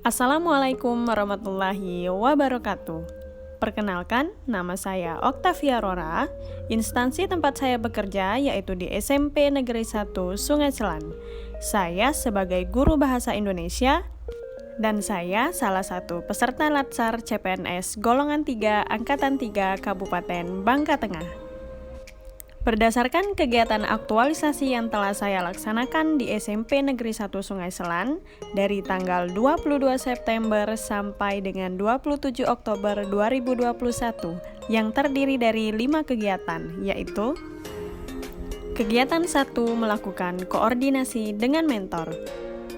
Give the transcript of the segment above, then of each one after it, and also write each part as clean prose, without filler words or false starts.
Assalamualaikum warahmatullahi wabarakatuh. Perkenalkan, nama saya Oktavia Rora. Instansi tempat saya bekerja yaitu di SMP Negeri 1 Sungai Selan. Saya sebagai guru bahasa Indonesia dan saya salah satu peserta Latsar CPNS Golongan 3 Angkatan 3 Kabupaten Bangka Tengah. Berdasarkan kegiatan aktualisasi yang telah saya laksanakan di SMP Negeri 1 Sungai Selan dari tanggal 22 September sampai dengan 27 Oktober 2021 yang terdiri dari 5 kegiatan, yaitu kegiatan 1 melakukan koordinasi dengan mentor.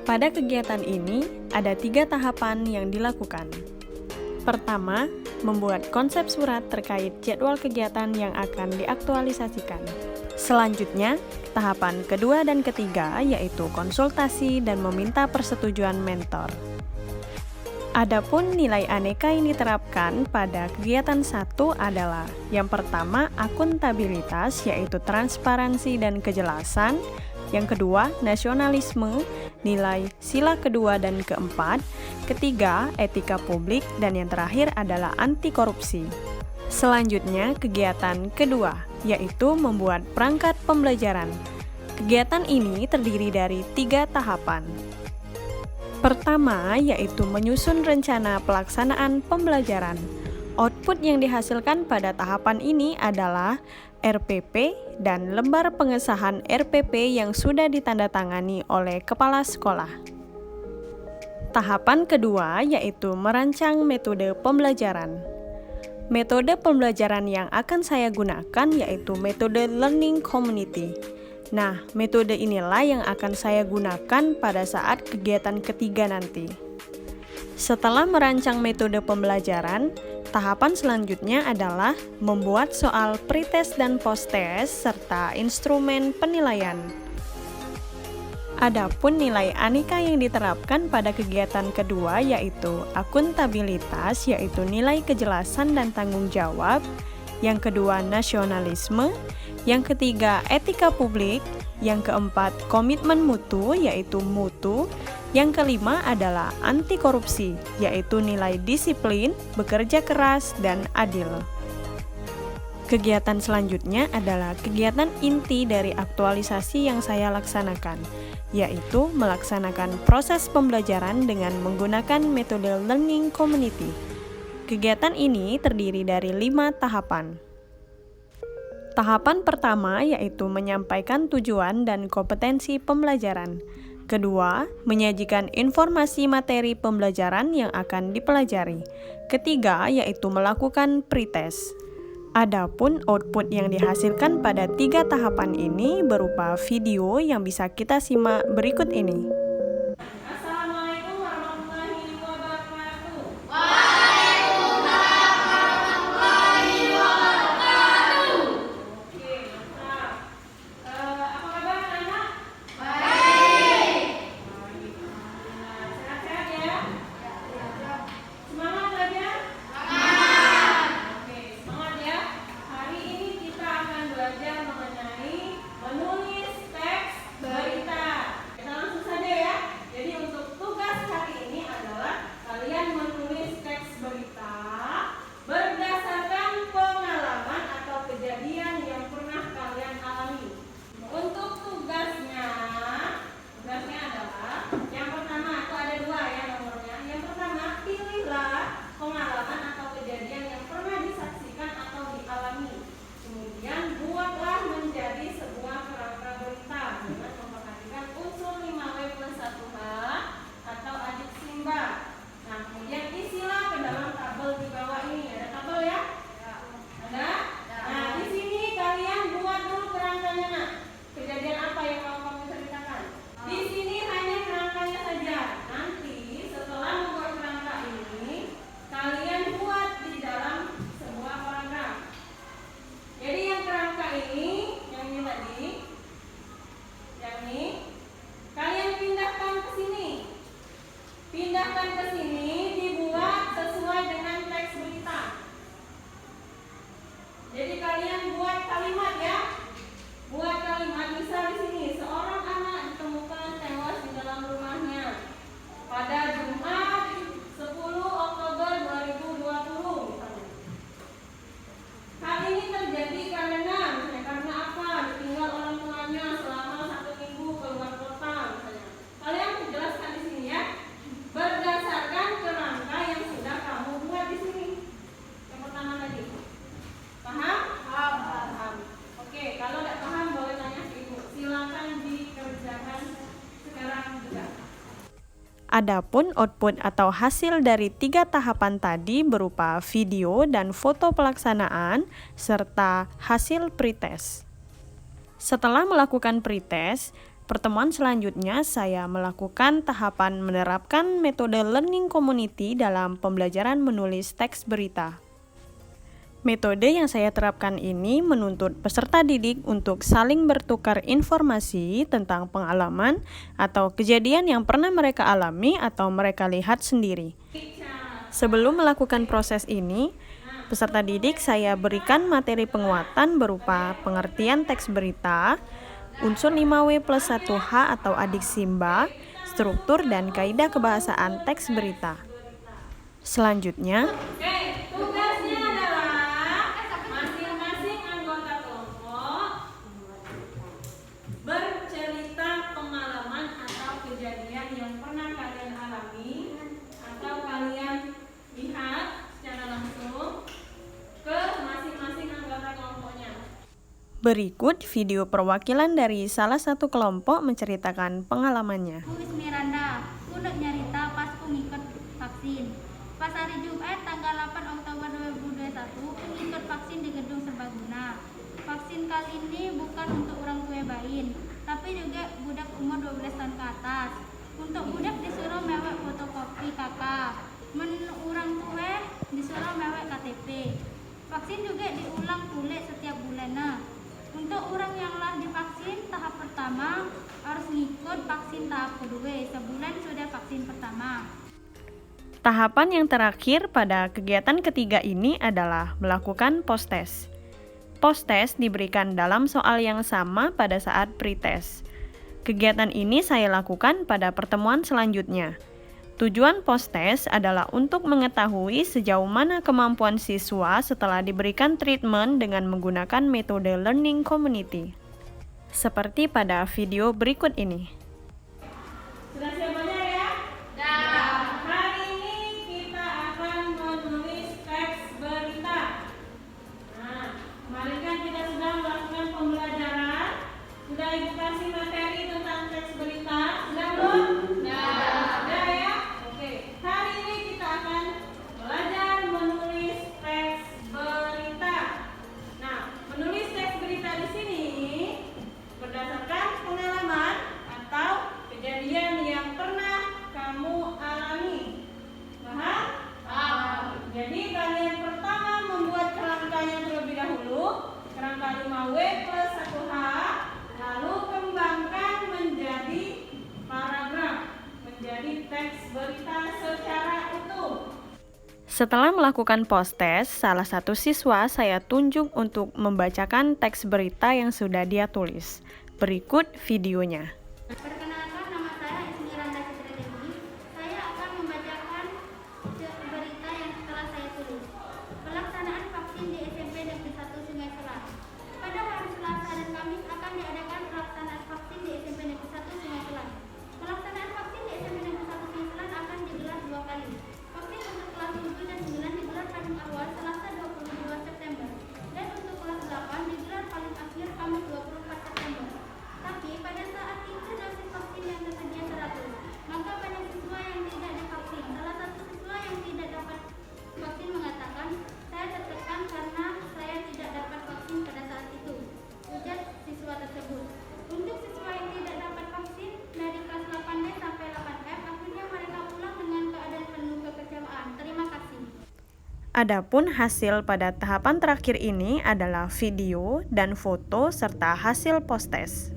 Pada kegiatan ini ada 3 tahapan yang dilakukan. Pertama, membuat konsep surat terkait jadwal kegiatan yang akan diaktualisasikan. Selanjutnya, tahapan kedua dan ketiga yaitu konsultasi dan meminta persetujuan mentor. Adapun nilai aneka yang diterapkan pada kegiatan 1 adalah yang pertama akuntabilitas yaitu transparansi dan kejelasan, yang kedua nasionalisme, nilai sila kedua dan keempat, ketiga etika publik, dan yang terakhir adalah anti korupsi. Selanjutnya kegiatan kedua yaitu membuat perangkat pembelajaran. Kegiatan ini terdiri dari 3 tahapan. Pertama yaitu menyusun rencana pelaksanaan pembelajaran. Output yang dihasilkan pada tahapan ini adalah RPP dan lembar pengesahan RPP yang sudah ditandatangani oleh kepala sekolah. Tahapan kedua yaitu merancang metode pembelajaran. Metode pembelajaran yang akan saya gunakan yaitu metode learning community. Nah, metode inilah yang akan saya gunakan pada saat kegiatan ketiga nanti. Setelah merancang metode pembelajaran, tahapan selanjutnya adalah membuat soal pretest dan posttest serta instrumen penilaian. Adapun nilai aneka yang diterapkan pada kegiatan kedua yaitu akuntabilitas yaitu nilai kejelasan dan tanggung jawab, yang kedua nasionalisme, yang ketiga etika publik, yang keempat komitmen mutu yaitu mutu, yang kelima adalah anti korupsi yaitu nilai disiplin, bekerja keras, dan adil. Kegiatan selanjutnya adalah kegiatan inti dari aktualisasi yang saya laksanakan, yaitu melaksanakan proses pembelajaran dengan menggunakan metode learning community. Kegiatan ini terdiri dari 5 tahapan. Tahapan pertama yaitu menyampaikan tujuan dan kompetensi pembelajaran. Kedua, menyajikan informasi materi pembelajaran yang akan dipelajari. Ketiga, yaitu melakukan pretest. Adapun output yang dihasilkan pada 3 tahapan ini berupa video yang bisa kita simak berikut ini. Assalamualaikum warahmatullahi wabarakatuh. Oke, mantap. Apa kabar anak-anak? Baik. Sehat-sehat ya? Semangat belajar? Oke, semangat ya. Hari ini kita akan belajar mengenai menulis teks berita. Kita langsung saja ya. Jadi untuk tugas hari ini adalah kalian menulis teks berita berdasarkan pengalaman atau kejadian yang pernah kalian alami. Untuk tugasnya adalah yang pertama, itu ada 2 ya nomornya. Yang pertama, pilihlah pengalaman atau kejadian yang pernah disaksikan atau dialami. Kemudian buatlah menjadi sebuah kerangka berita dengan memperhatikan unsur 5W+1H atau adik simba. Nah, kemudian isilah ke dalam tabel di bawah ini. Ada tabel ya? Ada? Nah, di sini kalian buat dulu kerangkanya. Nah, kejadian apa yang mau kamu ceritakan? Di sini hanya kerangkanya saja. Nanti setelah membuat kerangka ini, kalian buat di dalam sebuah paragraf. Jadi yang kerangka ini, yang ini tadi, yang ini, kalian pindahkan ke sini. Pindahkan ke sini, dibuat sesuai dengan teks berita. Jadi kalian buat kalimat ya. Buat kalimat bisa di sini. Seorang anak ditemukan tewas di dalam rumahnya pada Jumat Adapun output atau hasil dari 3 tahapan tadi berupa video dan foto pelaksanaan serta hasil pretest. Setelah melakukan pretest, pertemuan selanjutnya saya melakukan tahapan menerapkan metode learning community dalam pembelajaran menulis teks berita. Metode yang saya terapkan ini menuntut peserta didik untuk saling bertukar informasi tentang pengalaman atau kejadian yang pernah mereka alami atau mereka lihat sendiri. Sebelum melakukan proses ini, peserta didik saya berikan materi penguatan berupa pengertian teks berita, unsur 5W plus 1H atau adik Simba, struktur dan kaidah kebahasaan teks berita. Selanjutnya, Tugasnya adalah masing-masing anggota kelompok bercerita pengalaman atau kejadian yang pernah kalian alami atau kalian lihat secara langsung ke masing-masing anggota kelompoknya. berikut video perwakilan dari salah satu kelompok menceritakan pengalamannya. Kuis Miranda, kudu nyarita pas ku ngikut vaksin. Pas hari Jumat tanggal 8 Oktober 2021, ku ngikut vaksin di gedung serbaguna. Vaksin kali ini bukan untuk orang tua bayin, tapi juga budak umur 12 tahun ke atas. Untuk budak disuruh mewek fotokopi kakak, orang tua disuruh mewek KTP. Vaksin juga diulang tulis setiap bulannya. Untuk orang yang telah divaksin tahap pertama harus ngikut vaksin tahap kedua sebulan sudah vaksin pertama. Tahapan yang terakhir pada kegiatan ketiga ini adalah melakukan post-test. Post-test diberikan dalam soal yang sama pada saat pretest. Kegiatan ini saya lakukan pada pertemuan selanjutnya. Tujuan post-test adalah untuk mengetahui sejauh mana kemampuan siswa setelah diberikan treatment dengan menggunakan metode learning community. Seperti pada video berikut ini. Sudah siap belajar ya? Sudah. Hari ini kita akan menulis teks berita. Nah, kemarin kan kita sudah melakukan pembelajaran. Sudah Ibu kasih materi tentang teks berita. Sudah belum? Sudah ya? Oke. Hari ini kita akan belajar menulis teks berita. Nah, menulis teks berita di sini berdasarkan pengalaman atau kejadian yang pernah kamu alami. Paham? Paham. Jadi kalian pertama membuat kerangkanya terlebih dahulu, kerangka 5W plus 1H, lalu kembangkan menjadi paragraf, menjadi teks berita secara utuh. Setelah melakukan post-test, salah satu siswa saya tunjuk untuk membacakan teks berita yang sudah dia tulis. Berikut videonya. Perkenalkan, nama saya Ismiranda Citra Dewi. Saya akan membacakan berita yang telah saya tulis. Pelaksanaan vaksin di SMP Negeri 1 Sungai Selat. Pada hari Selasa dan Kamis akan diadakan pelaksanaan vaksin di SMP Negeri 1 Sungai Selat. Pelaksanaan vaksin di SMP Negeri 1 Sungai Selat akan digelar 2 kali. Vaksin untuk kelas 7 dan 9 digelar paling awal Selasa 22 September dan untuk kelas 8 digelar paling akhir Kamis 24 September. Tapi pada saat itu dosis vaksin yang tersedia 100, maka banyak siswa yang tidak divaksin. Salah satu siswa yang tidak dapat vaksin mengatakan, saya tertekan karena saya tidak dapat vaksin pada saat itu, ujar siswa tersebut. Untuk siswa yang tidak dapat vaksin dari kelas 8D sampai 8F, akhirnya mereka pulang dengan keadaan penuh kekecewaan. Terima kasih. Adapun hasil pada tahapan terakhir ini adalah video dan foto serta hasil post-test.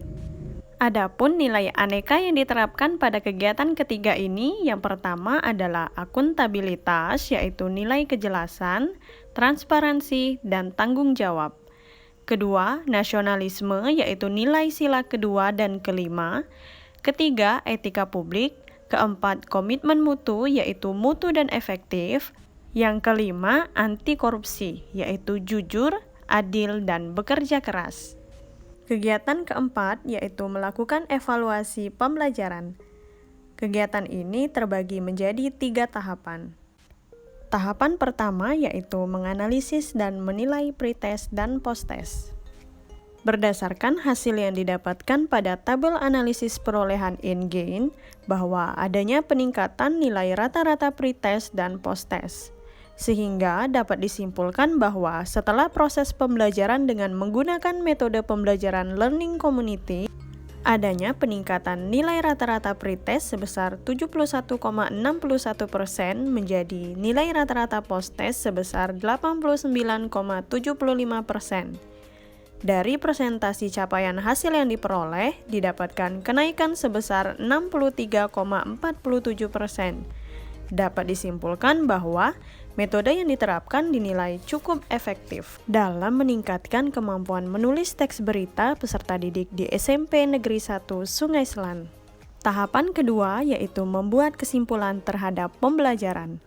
Adapun nilai aneka yang diterapkan pada kegiatan ketiga ini, yang pertama adalah akuntabilitas, yaitu nilai kejelasan, transparansi, dan tanggung jawab. Kedua, nasionalisme, yaitu nilai sila kedua dan kelima. Ketiga, etika publik. Keempat, komitmen mutu, yaitu mutu dan efektif. Yang kelima, anti korupsi, yaitu jujur, adil, dan bekerja keras. Kegiatan keempat yaitu melakukan evaluasi pembelajaran. Kegiatan ini terbagi menjadi 3 tahapan. Tahapan pertama yaitu menganalisis dan menilai pretest dan posttest. Berdasarkan hasil yang didapatkan pada tabel analisis perolehan in-gain, bahwa adanya peningkatan nilai rata-rata pretest dan post-test. Sehingga dapat disimpulkan bahwa setelah proses pembelajaran dengan menggunakan metode pembelajaran learning community, adanya peningkatan nilai rata-rata pretest sebesar 71,61% menjadi nilai rata-rata post-test sebesar 89,75%. Dari presentasi capaian hasil yang diperoleh, didapatkan kenaikan sebesar 63,47%. Dapat disimpulkan bahwa metode yang diterapkan dinilai cukup efektif dalam meningkatkan kemampuan menulis teks berita peserta didik di SMP Negeri 1 Sungai Selan. Tahapan kedua yaitu membuat kesimpulan terhadap pembelajaran.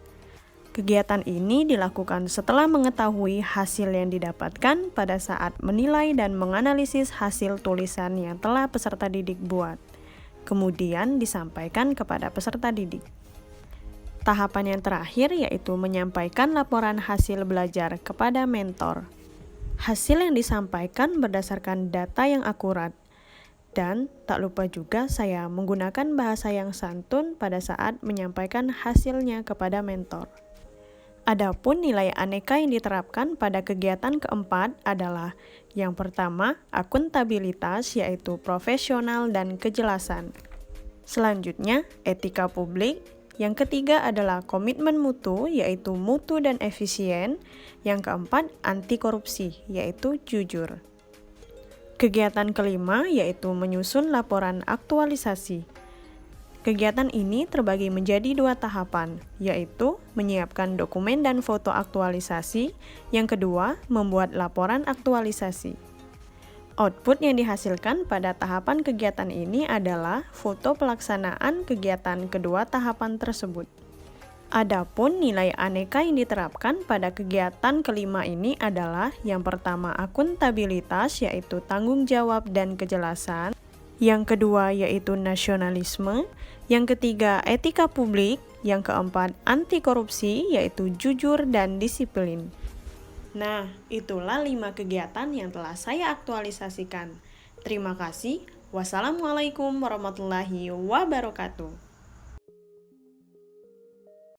Kegiatan ini dilakukan setelah mengetahui hasil yang didapatkan pada saat menilai dan menganalisis hasil tulisan yang telah peserta didik buat, kemudian disampaikan kepada peserta didik. Tahapan yang terakhir yaitu menyampaikan laporan hasil belajar kepada mentor. Hasil yang disampaikan berdasarkan data yang akurat. Dan tak lupa juga saya menggunakan bahasa yang santun pada saat menyampaikan hasilnya kepada mentor. Adapun nilai aneka yang diterapkan pada kegiatan keempat adalah yang pertama, akuntabilitas yaitu profesional dan kejelasan. Selanjutnya, etika publik. Yang ketiga adalah komitmen mutu yaitu mutu dan efisien. Yang keempat, anti korupsi yaitu jujur. Kegiatan kelima yaitu menyusun laporan aktualisasi. Kegiatan ini terbagi menjadi 2 tahapan, yaitu menyiapkan dokumen dan foto aktualisasi, yang kedua, membuat laporan aktualisasi. Output yang dihasilkan pada tahapan kegiatan ini adalah foto pelaksanaan kegiatan kedua tahapan tersebut. Adapun nilai aneka yang diterapkan pada kegiatan kelima ini adalah yang pertama akuntabilitas, yaitu tanggung jawab dan kejelasan. Yang kedua yaitu nasionalisme, yang ketiga etika publik, yang keempat anti korupsi yaitu jujur dan disiplin. Nah, itulah 5 kegiatan yang telah saya aktualisasikan. Terima kasih. Wassalamualaikum warahmatullahi wabarakatuh.